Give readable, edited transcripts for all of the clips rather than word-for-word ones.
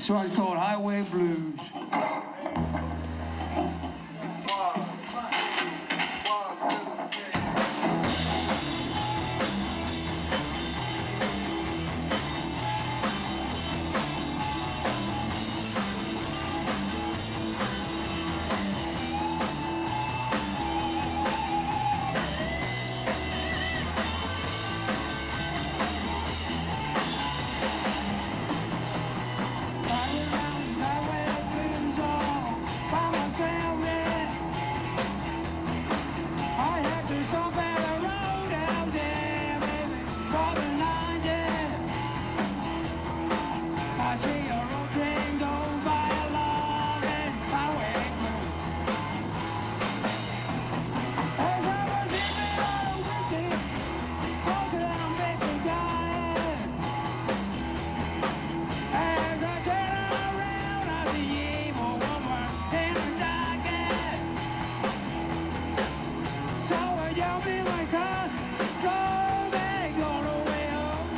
This one's called Highway Blues. I see a road train go by along and highway blues. As I was sipping on a whiskey, talking on bits of dying. As I turn around, I see evil woman in the darkness. So I jump in my car, go back all the way home.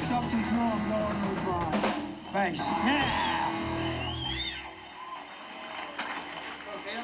Something's wrong, Lord knows why. Bass. Yeah! Okay,